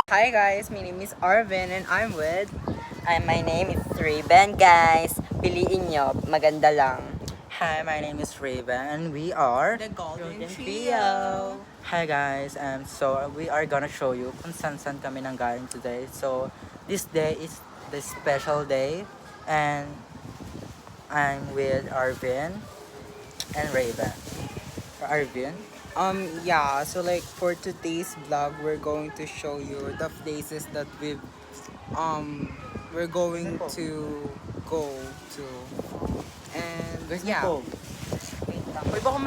Hi guys, my name is Arvin and I'm with... My name is Raven, guys. Piliin nyo, maganda lang. Hi, my name is Raven and we are The Golden Trio. Hi guys, so we are gonna show you kung saan kami nanggaling today. So this day is the special day and I'm with Arvin and Raven. Arvin, Yeah, so like for today's vlog, we're going to show you the places that we're going to go to. And yeah.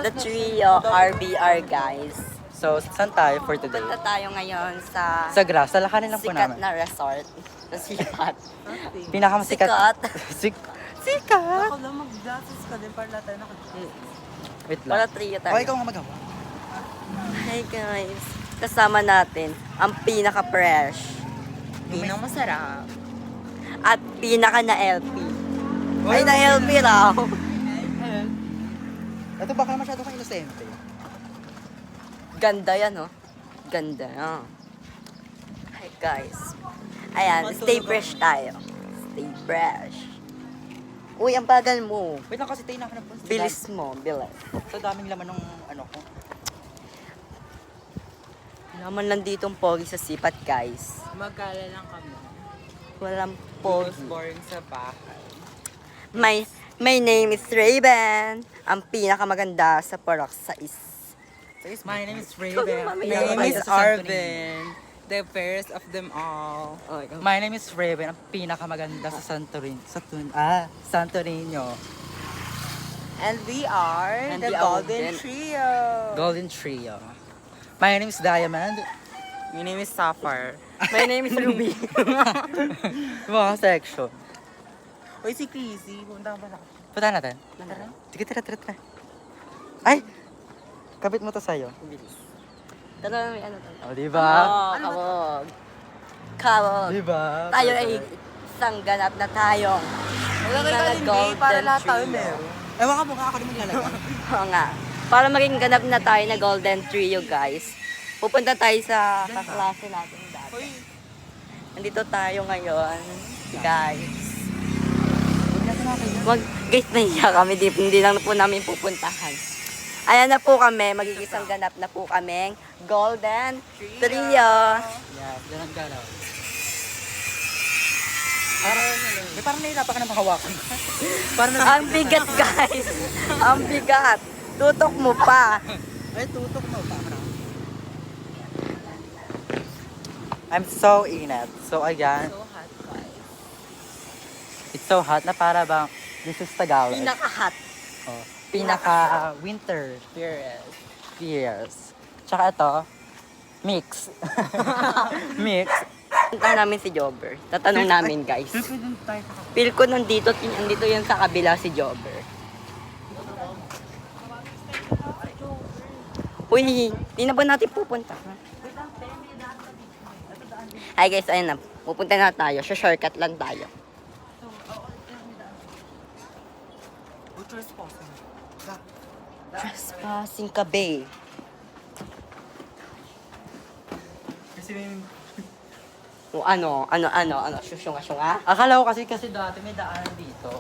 The Trio RBR, guys. so saan tayo for today? Punta tayo ngayon sa Sa Grass, salakanin lang po sikat namin. na resort. Sa sikat. Pinakamasikat. Sikat? Ako lang mag-glasses ka din para tayo Wait Para lang. trio tayo. O, ikaw nga magawa. Hi, guys. Kasama natin ang pinaka-fresh Pinang masarap. at pinaka na LP. Ay, na LP raw. Ito baka masyado kang inosente. Ganda yan, oh. Ganda yan. Hi, guys. Ayan, stay fresh tayo. Stay fresh. Uy, ang bagal mo. Wait lang kasi tayo nakanap po. Bilis mo, bilis. Sa daming laman ng ano ko. Naman lang dito ang pogi sa sipat, guys. Magkala lang kami. Walang It pogi. was boring sa bahay. My name is Raven. Ang pinakamaganda sa Porok sa My name is Raven. My name is Arvin, the fairest of them all. My name is Raven, ang pinakamaganda sa Santorin. Santorino. And we are And the we are Golden Golden. Trio. Golden Trio. My name is Diamond. My name is Sapphire. My name is Ruby. Mga section. Uy, si Chrissy, punta ba na? Punta natin. Sige, tara. Ay! Kapit mo to sa'yo. Bilis. Tara, may ano tayo. O, diba? Kabog. Kabog. Diba? Tayo ay isang ganap na tayong Wala mga kayo hindi, Golden para lahat tayo Trio. meron. Ewan ka mukha ako din maglalagay. Oo nga. Para maging ganap na tayo na Golden Trio, guys. Pupunta tayo sa kaklase natin dati. Uy, Nandito tayo ngayon, guys. Guys, nahiya kami. Hindi lang po namin pupuntahan. Ayan na po kami. Magigisang ganap na po kaming Golden Trio. Yes, ganun galaw. Parang nahihirapan ka na makawakan. Parang Ang bigat, guys. Ang bigat. Tutok mo pa. Ay, tutok mo pa. I'm so init. So, ayan. so hot guys. It's so hot na para bang this is Tagalog. Pinaka-hot. Oh, pinaka-winter years. Tsaka ito, mix. Mix. Punta namin si Jobber. Tatanong namin, guys. Feel ko nandito yan sa kabila si Jobber. Uy, di na ba natin pupunta? Hi guys, ayun na. Pupunta na tayo. Shortcut lang tayo. Trespassing ka, babe. O ano, syunga. Akala ko kasi dati may daanan dito.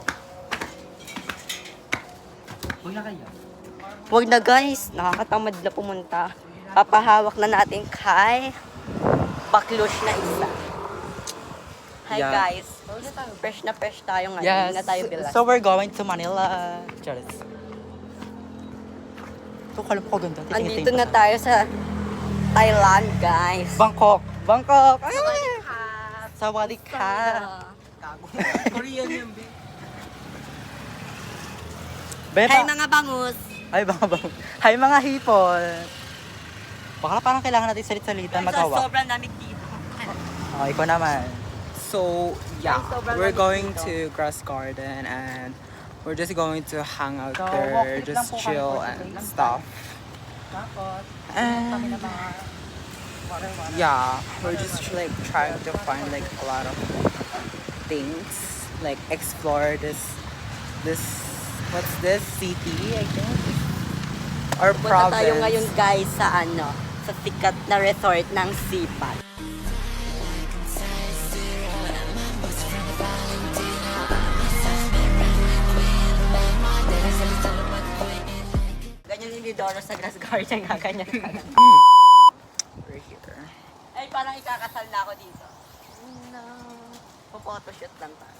Huwag na kayo. Huwag na guys, nakakatamad na pumunta. Papahawak na natin kay Baklush na isa. Hi Yeah. guys, fresh na fresh tayo ngayon. Yes. Hindi na tayo bilas. So we're going to Manila. Charis. Ito, kalam ko ganda. Andito na tayo sa Thailand, guys. Bangkok. Ay! Sawali ka. Korean yung big. Hi mga bangus. Ay, Hi mga hipon. Baka parang kailangan natin salit-salitan magawa. Sobrang lamig dito. Oh, ikaw naman. So, yeah, Ay, sobrang we're lamig going dito. to Grass Garden and we're just going to hang out So, walk there, it lang just po kami chill for and today lang stuff. Tapos, And yeah, we're just like trying to find like a lot of things, like explore this what's this city, I think, or Punta tayo province. ngayon guys sa sa sikat na resort ng Sipat. tinidoro sa grass garden nga, ganyan. We're here. Ay, parang ikakasal na ako dito. No. Photoshoot lang tayo.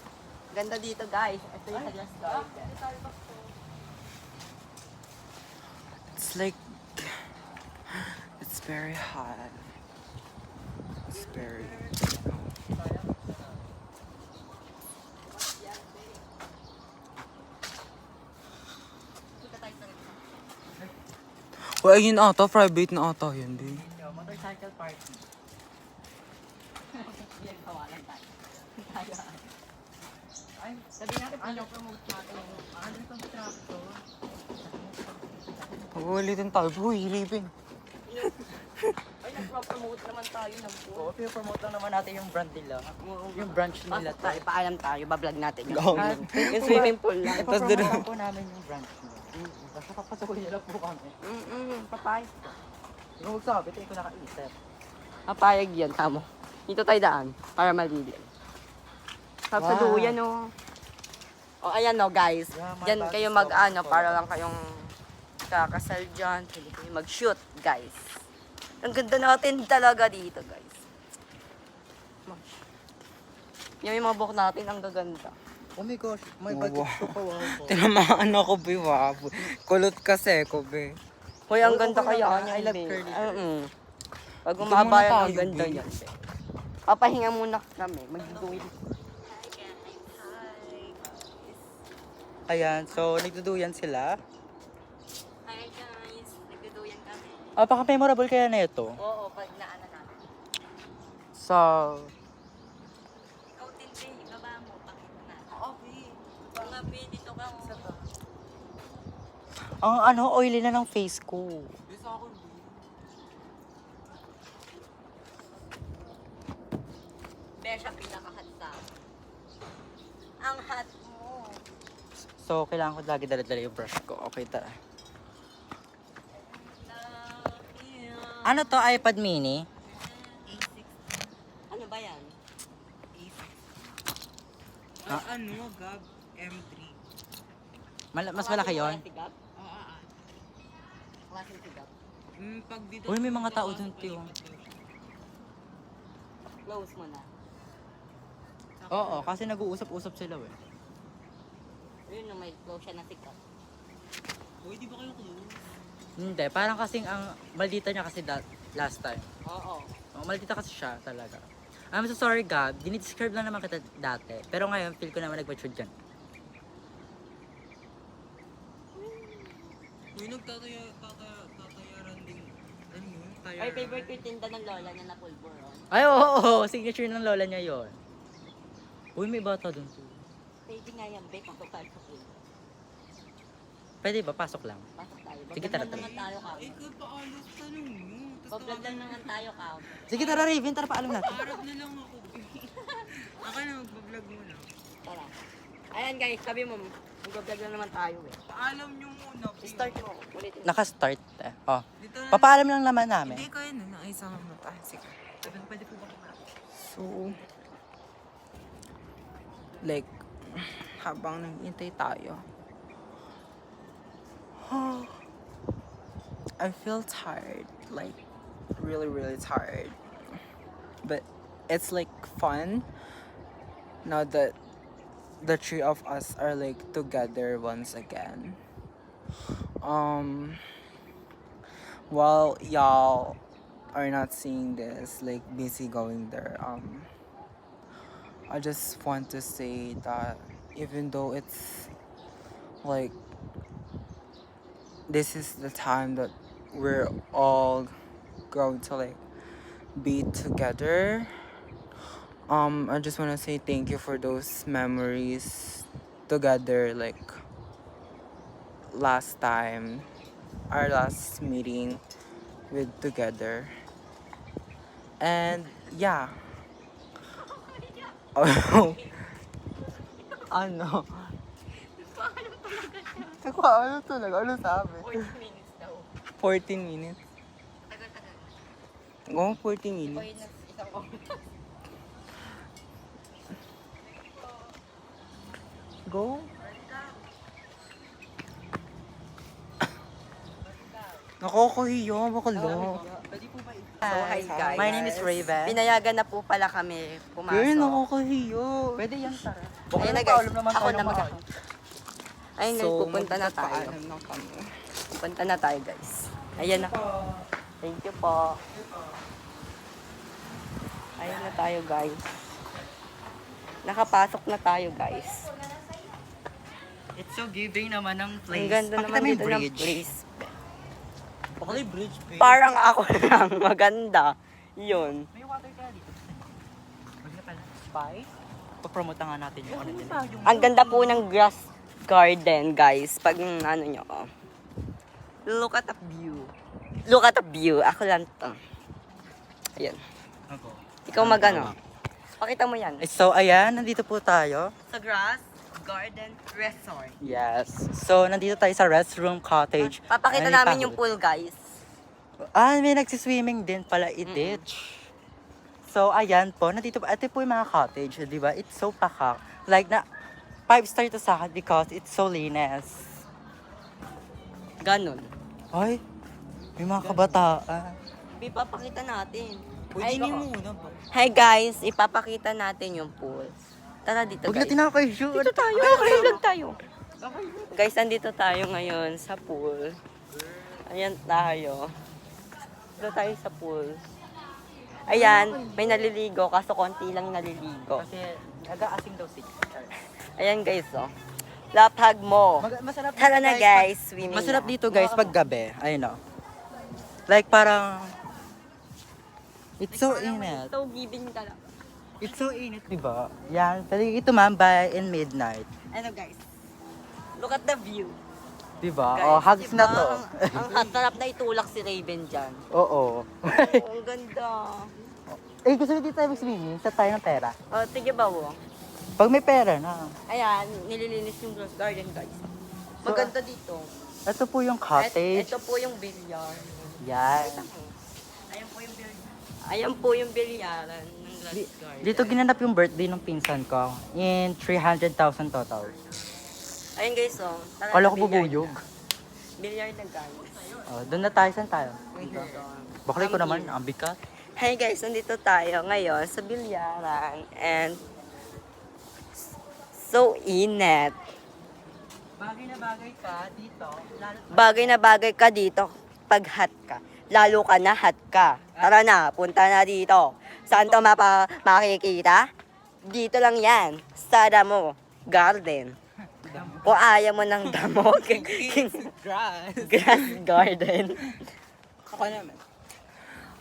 Ganda dito, guys. Ito yung sa grass garden. It's like, it's very hot. It's very. Punta tayo sa rito. Well, yun ata, private na ata yun, di. Motorcycle party. Yan, kawalan tayo. Tayo. Ay, sabi natin, promote natin yung Ano itong tractor? Ulitin tayo. Uy, living. Ay, nagpropromote naman tayo ng food. Oo, promote lang naman natin yung brand nila. Yung branch nila. Pasok tayo, paalam tayo, bablog natin yung, Go. yung swimming pool lang. Tapos Ipapromote doon- lang po namin yung branch nila. Basta kapasukin nila po kami. Papayag. Yung magsabi, tayo ko nakaisip. Papayag yan, tamo. Dito tayo daan, para malili. Tapos sa Wow. duyan, oh. O, ayan, no, guys. Yeah, my Diyan bag kayo is mag-ano, so para full. lang kayong kakasal dyan. Pwede kayo mag-shoot, guys. Ang ganda natin talaga dito, guys. Yan yung mga buhok natin, ang gaganda. Oh my gosh, may Wow. budget ko pa wow. Tinamaan ako, be. Wow. Kulot kasi ko, be. Hoy, ang Oo, ganda okay kaya lang. niya. I love curly hair. Pag Dito umaba muna yan, ang tayo, ganda babe. niyan. Papahinga muna kami. Mag-duwin. Ayan, so nagduduyan sila. Hi guys, nagduduyan kami. Apaka-memorable kaya na ito. Oo, pag naana namin. So, Ikaw din, Be. Ibaba mo. Pakita na. Oo, Be. Mga Be, dito ka. ang oily na ng face ko. Be, siya pinaka-hot sa akin. Ang hot mo. So, kailangan ko lagi dala-dala yung brush ko. Okay, tara. Love you. Ano to, iPad mini? Ano ba yan? Ano, Gab? M3. Mas malaki yun? Tigap? Oo, Klaseng tigap. Pag dito... Uy, may mga tao dun, tiyo. Close mo na. Oo, kasi nag-uusap-usap sila eh. Yun, no, may close siya na tigap. Uy, di ba kayo close? Hindi, parang kasing ang maldita niya kasi last time. Oo. Oh, maldita kasi siya talaga. I'm so sorry, Gab. Dinidescribe lang naman kita dati. Pero ngayon, feel ko naman nag-mature dyan. Uy, tatayaran din. Ano yun? Ay, favorite ko yung tinda ng lola niya na pulburon. Ay, oo, signature ng lola niya yon. Uy, may bata dun. Pwede nga yan, Be. Pasok tayo sa pool. Pwede ba? Pasok lang. Pasok tayo. Sige, Bablog tara, lang tara. naman tayo, Kam. Ikaw pa alos tanong nyo. Bablog lang naman tayo, Kam. Sige, tara, Raven. Tara, paalam natin. Harap na lang ako. Ako na magbablog muna. Tara. Ayan, guys. Sabi mo, mag-vlog lang naman tayo, eh. Paalam nyo muna. please. Start mo. Ulitin mo. Naka-start. Oh. Dito na. Papaalam lang naman namin. Hindi ko yun. Isang mo. Sige. Pwede po ba kumara? So, like, habang naghihintay tayo, I feel tired, like, really, really tired. But it's like fun now that the three of us are like together once again. While y'all are not seeing this, like busy going there, I just want to say that even though it's like this is the time that we're all going to like be together, I just want to say thank you for those memories together, like last time, our last meeting with together. And yeah. Oh. Ano? Ano talaga? Ano sabi? 40 minutes daw. 14 minutes. Tagal-tagal. Go, 14 minutes. Minutes, isang oras. Go. Nakakahiya, bakalo. So, hi guys. My name is Raven. Pinayagan na po pala kami Girl, pumasok. nakakahiya. Pwede yan, Tara. Ayun na guys, ako na mag Ayun guys, pupunta na tayo. magpapaalam na kami. Pupunta na tayo guys. Ayan na. Thank you po. Ayun na tayo guys. Nakapasok na tayo guys. It's so giving naman ng Ang place. ganda Pakita naman mo yung dito ng bridge. place. Pakita yung bridge, babe. Parang ako lang maganda. Yun. May water kaya dito. Wag na pala. Spice? Papromote nga natin yung ano nila. Ang ganda po ng grass garden, guys. Pag ano nyo, oh. Look at the view. Look at the view. Ako lang to. Ayan. Ako. Ikaw magano. Pakita mo yan. So, ayan, nandito po tayo. Sa grass garden resort. Yes. So, nandito tayo sa restroom cottage. Papakita Ay, namin pahod. yung pool, guys. Ah, may nagsiswimming din pala i-ditch. So, ayan po. Nandito po. Ito po yung mga cottage. Di ba? It's so pakak. Like, 5-star to sa akin because it's so linis. Ganon. Ay, may mga kabataan. Ipapakita natin. Pwede muna ba? Hi guys, ipapakita natin yung pool. Tara dito Huwag guys. natin nakakaishoot. Dito tayo. Okay lang tayo. Guys, andito tayo ngayon sa pool. Ayan tayo. Dito tayo sa pool. Ayan, may naliligo kaso konti lang naliligo. Kasi, nag-aasing daw si Ayan guys, oh. Lapag mo. Masarap Tara na guys, swimming Masarap na. dito guys pag gabi. Ayun o. Like parang... It's so init. So giving talaga. It's so init, di ba? Yan. Pwede ito ma'am by in midnight. Ano guys? Look at the view. Di ba? Guys, Oh, hugs diba? na to. Ang sarap na itulak si Raven dyan. Oo. Oh, ang ganda. Eh, gusto dito tayo mag-swimming? Sa tayo ng pera. Oh, sige ba wo? Pag may pera na. Ayan, nililinis yung grass garden guys. Maganda dito. Ito po yung cottage. Ito po yung billiard. Yan. Ayan po yung billiard. Ayan po yung bilyaran ng grass garden. Dito ginanap yung birthday ng pinsan ko. In 300,000 total. Ayun guys, oh. Tara Kala na, ko billiard bubuyog. na. Billiard na guys. Oh, doon na tayo. Saan tayo? Bakit ko naman, ang bigat. Hey guys, nandito tayo ngayon sa bilyaran and so init. Bagay na bagay ka dito. Bagay na bagay ka dito pag hot ka. Lalo ka na hot ka. Tara na, punta na dito. Saan to makikita? Dito lang yan. Sa Damo Garden. Kung ayaw mo ng damo, Grass. grass garden. Ako naman.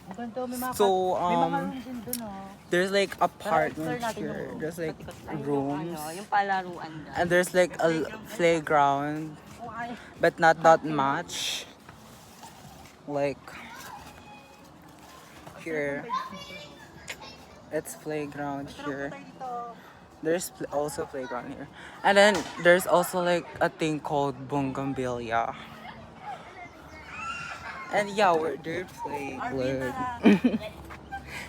Maganda, may mga So, may mga room din dun, oh. there's like apartment Explore natin yung here. room. There's like Ayun, rooms. ano, yung palaruan na. And there's like a playground, but not that much. Like here, it's playground here. There's also playground here, and then there's also like a thing called Bougainvillea. And yeah, we're there playing. Like,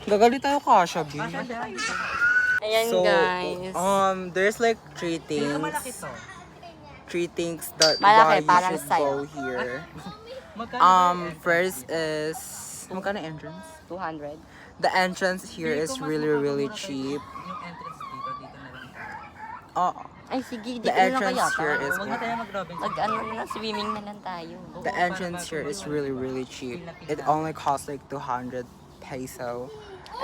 gagalit tayo kasha, B. Ayan So, guys. there's like three things. to. Three things that Malaki, why parang you should sa'yo. go here. First is magkano entrance? 200. The entrance here is really cheap. Yung entrance dito na lang. Oh, Ay sige, dito the na lang entrance kaya here tayo. is Huwag na tayo mag-Robinson. Mag-ano na lang, swimming na lang tayo. the entrance here is really cheap. It only costs like 200 peso.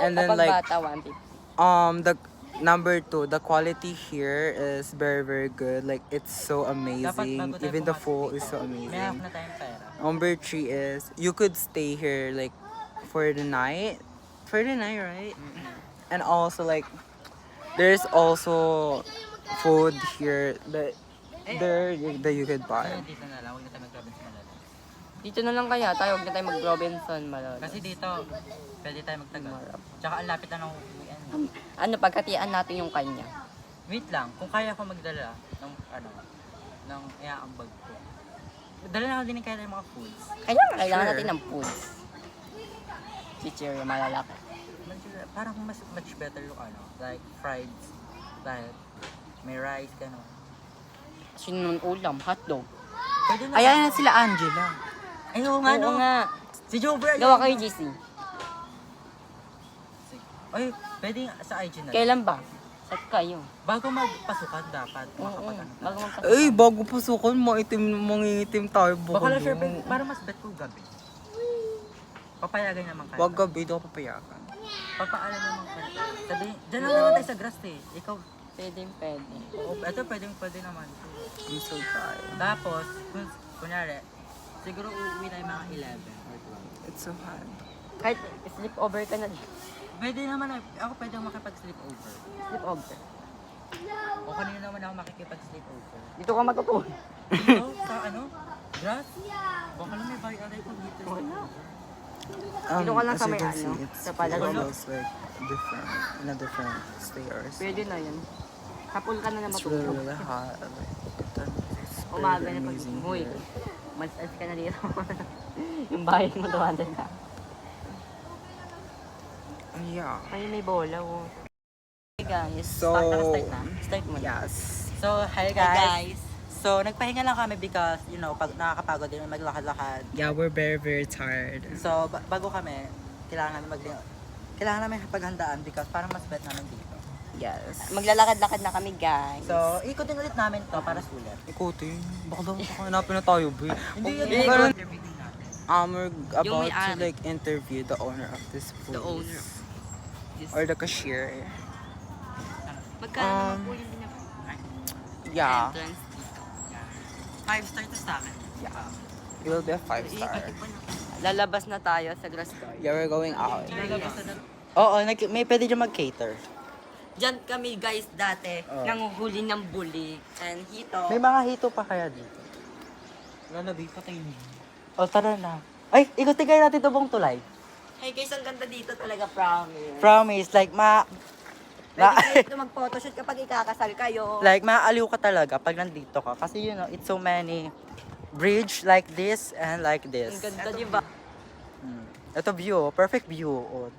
And then Kapag like bata, 150. the number two, the quality here is very good. Like it's so amazing. bago tayo Even the pumasok pool is dito, so May half amazing. na tayong pera. Number three is you could stay here like for the night. For the night, right? And also like there's also food here that that you could buy. Dito na lang, huwag na tayo mag-Robinson Malala. Dito na lang kaya tayo, huwag na tayo mag-Robinson Malala. Kasi dito, pwede tayo magtagal. Tsaka ang lapit na ng uwian. Ano, pagkatian natin yung kanya. Wait lang, kung kaya ko magdala ng ng iaambag ko. Dala na ako din kaya ng mga foods. Kaya nga, kailangan Sure. natin ng foods. Chichirya, malalaki. Parang much better yung like fried, like may rice, gano'n. Sinunod ulam, hotdog. Pwede na. Ayan na sila Angela. Ay, oo nga, no? Oo nga. Si Jover. Gawa kayo, GC. Ay, pwede sa IG na. Kailan ba? Set kayo. Bago magpasukan dapat makapag-ano. Bago magpasok. Ay, bago pasukan, mangingitim tayo. Baka lang syempre, para mas bet ko gabi. Papayagan naman kayo. Wag gabi, di ako papayagan. Papaalam naman kayo. Sabi, dyan lang naman tayo sa grass eh. Ikaw, Pwede. oo, ito pwede naman. I'm so tired. Tapos, kunyari, siguro uuwi na yung mga 11 or It's so hot. Kahit sleep over ka na. 12. Pwede naman, ako pwede makipag-sleep over. Sleep over. O kanina naman ako makikipag-sleep over. Dito ka matutulog. Dito, sa ano? Grass? Baka lang may bahay aray ko dito. Dito ka lang as sa you may can ano, see, it's sa Palawan. levels like different, in a different stairs. Pwede na yan. Kapul ka na na It's really, matutulog. really hot. Like, it's Umaga very na pag amazing Uy, here. mas-as ka na dito. Yung bahay mo doon na. Yeah. Ay, may bola, oh. Hey guys, So, start mo. yes. So, hi Hi guys. guys. So, nagpahinga lang kami because, you know, pag nakakapagod din maglakad-lakad. Yeah, we're very, very tired. So, bago kami, kailangan namin paghandaan because parang mas bet namin dito. Yes. Maglalakad-lakad na kami, guys. So, ikutin ulit namin to para sulit. Ikutin. Baka hanapin na tayo, boy. Hindi yun Hindi, yung ikaw- everything natin. We're about to may-ari. like interview the owner of this place. The owner. Or the cashier. Magkano naman po yung Yeah. entrance dito? 5-star to sa akin. Yeah. It will be a 5-star. Lalabas na tayo sa grass guard. Yeah, we're going out. Oo, may pwede dyan mag-cater. Diyan kami guys dati, Oh. nanguhuli ng bulig. And hito. May mga hito pa kaya dito. Lalabi pa tayo. O, tara na. Ay, ikutin kayo natin ito buong tulay. Hey guys, ang ganda dito talaga, promise. Promise, like, Pwede kayo mag-photoshoot kapag ikakasal kayo. like, maaaliw ka talaga pag nandito ka. Kasi, you know, it's so many bridge like this and like Ang this. ganda, di ba? Ito view, perfect view. O,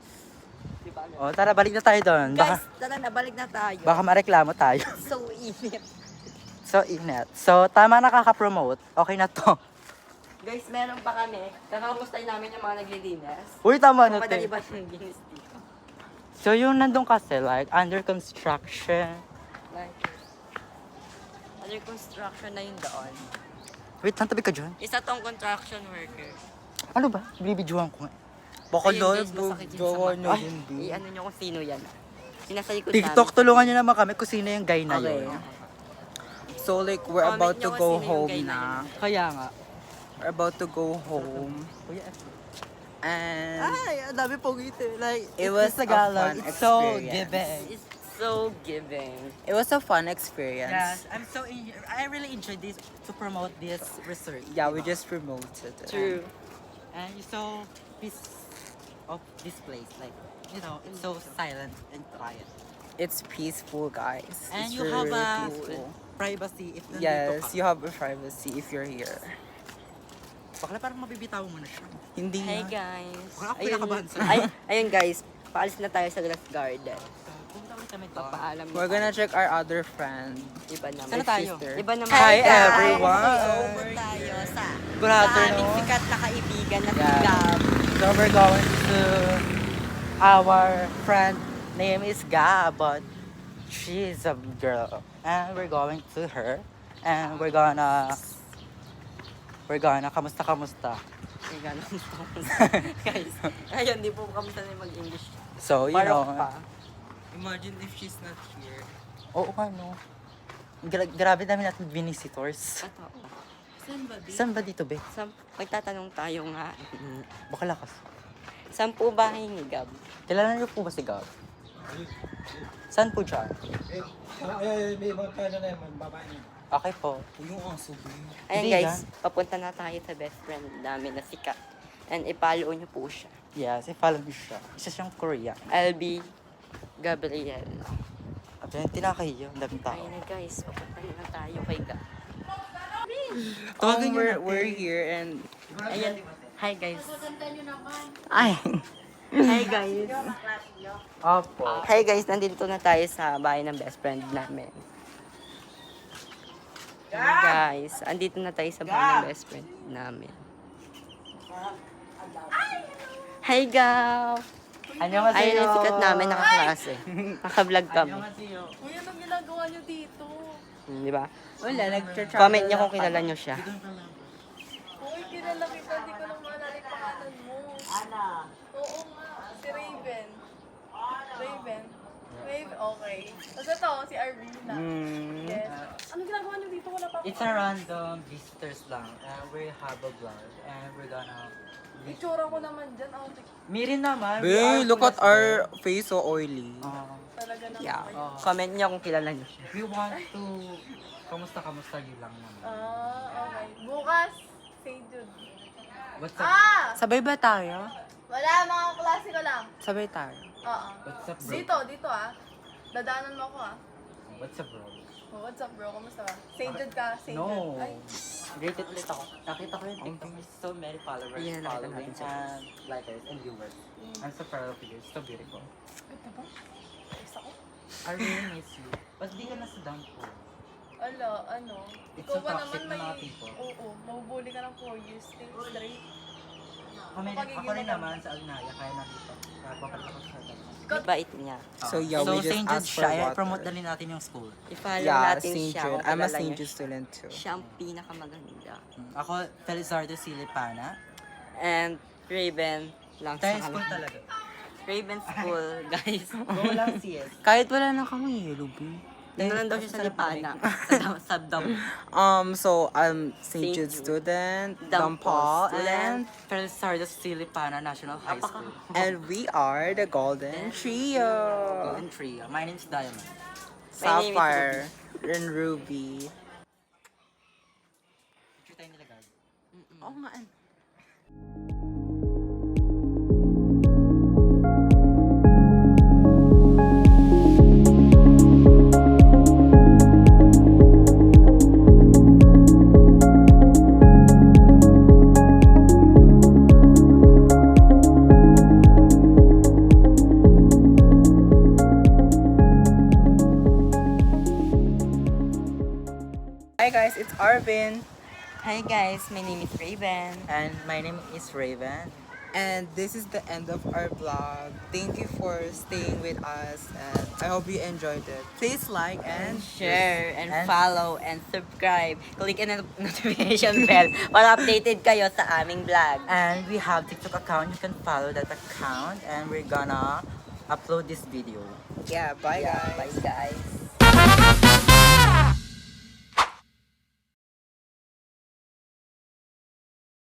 Di ba? tara, balik na tayo doon. Guys, tara na, balik na tayo. Baka mareklamo tayo. So init. So, init. So, tama nakaka-promote. Okay na to. Guys, meron pa kami. Kakamustahin namin yung mga naglilinis. Uy, tama na Madali to. ba yung linis dito? So, yung nandun kasi, like, under construction. Like, under construction na yun doon. Wait, nantabi ka dyan? Isa tong construction worker. Ano ba? Bibidyohan ko nga. Baka Ayun, daw, guys, masakit yun sa gawa mata. niyo Ay, hindi. i-ano nyo kung sino yan. Sinasa likod TikTok, tulungan nyo namin kami kung sino yung guy na Okay. yun. So like, we're Comment about nyo to kung go sino yung home gay na na. Kaya nga. We're about to go home. Kuya, And ay, ang dami pong ito. Like, It was a fun It's so experience. giving. It's so giving. it was a fun experience. Yes, I really enjoyed this to promote this research. Yeah, we just promoted it. True. And you saw peace of this place. Like, you know, it's so silent and quiet. It's peaceful, guys. And It's you really, have really a peaceful. privacy if nandito Yes, ka. you have a privacy if you're here. Bakla parang mabibitaw mo na siya. Hindi Hey na. guys. Wala akong kinakabahan sa'yo. Ayun guys, paalis na tayo sa grass garden. Pumunta ulit kami doon. Papaalam na We're tayo. gonna check our other friend. Iba naman. Sana tayo. Sister. Iba naman. Hi, guys. everyone. Over tayo sa Good sa afternoon. aming sikat na kaibigan na si Yeah. Gab. So we're going to our friend name is Gab, but she's a girl. And we're going to her. And we're gonna kamusta. Ay, ganun. Guys, ayun, di po kami sanay mag-English. So, you know. Parok pa. Imagine if she's not here. Oo, ano. Grabe dami natin visitors. Ito. Saan ba, Bi? Saan ba dito, be? Magtatanong tayo nga. Baka lakas. Saan po bahay ni Gab? Kilala niyo po ba si Gab? Saan po dyan? May magkano na yung babae niya. Okay po. Yung aso, boy. Ayan Hindi guys, papunta na tayo sa best friend namin na si Kat. And ipollow niyo po siya. Yes, i-follow niyo siya. Isa siyang Korean. LB Gabriel. At yun, tinakahiyo. Ang daming tao. Ayun na guys, papunta na tayo kay Gab. We're here and Ayan. Hi guys. ay. Hi guys. Opo. Hi guys, nandito na tayo sa bahay ng best friend namin. Hi guys, andito na tayo sa bahay ng best friend namin. Hi, Gaw! 안녕하세요. Ayun yung sikat namin, nakaklase. Naka-vlog kami. 안녕하세요. Uy, anong ginagawa niyo dito? Di ba? Wala, nag-travel. Comment niyo kung kilala niyo siya. Uy, kilala kita, hindi ko lang maalala yung pangalan mo. Ana. Oo nga, si Raven. Raven. Raven, okay. Tapos ito, si Arvina. Yes. Anong ginagawa niyo dito? Wala pa ako. It's a random visitors lang. And we have a vlog. And we're gonna... Itsura ko naman dyan. Oh, Mirin naman. we Babe, are look full at of our them. face so oily. talaga naman. Yeah. kayo. Comment niyo kung kilala niyo siya. We want to... Kamusta yun lang naman. Okay. Bukas, St. Jude. What's up? Sabay ba tayo? Wala, mga klase ko lang. Sabay tayo. Oo. What's up, bro? Dito Dadaanan mo ako What's up, bro? Oh, what's up, bro? Kamusta ba? St. Jude ka? St. No. Jude. Ay, Rated ulit ako. Nakita ko yung TikTok. There's so many followers, Yeah, nakita following, natin siya. and likers, and viewers. I'm so proud of you. It's so beautiful. ganda ba? Ayos ako. I really miss you. Ba't di ka na sa dampo? Ano? It's Ikaw so ba toxic naman ng mga may... people. Oo, mabubuli ka ng 4 years straight. Ako rin naman sa Alinaya, kaya nandito. Papalit ako sa Alinaya. Bait niya. So yeah, we just St. asked Jude for siya. water. Promote na rin natin yung school. I-follow Yeah, natin St. siya. Jude. kung I'm a kilala St. niyo Jude siya. student too. Siya ang pinakamaganda. Ako, Felizardo Silipana. And Raven lang sa Tayo school kanila. talaga. Raven School, guys. Go lang CS. Kahit wala na kami, Ruby. Doon lang daw siya sa Lipana. sa Dam. So I'm St. St. Jude Jude. student, Dampo Dampal, student. Felizardo Silipana National High School. and we are the Golden Trio. Golden Trio. My name's Diamond. My name is Sapphire and Ruby. Picture tayo nila, guys. Oo nga. Hi guys, it's Arvin. Hi guys, my name is Raven. And my name is Raven. And this is the end of our vlog. Thank you for staying with us and I hope you enjoyed it. Please like and Share and And- follow and subscribe. Click ang notification bell para updated kayo sa aming vlog. And we have TikTok account. You can follow that account. And we're gonna upload this video. yeah, bye guys. Bye guys.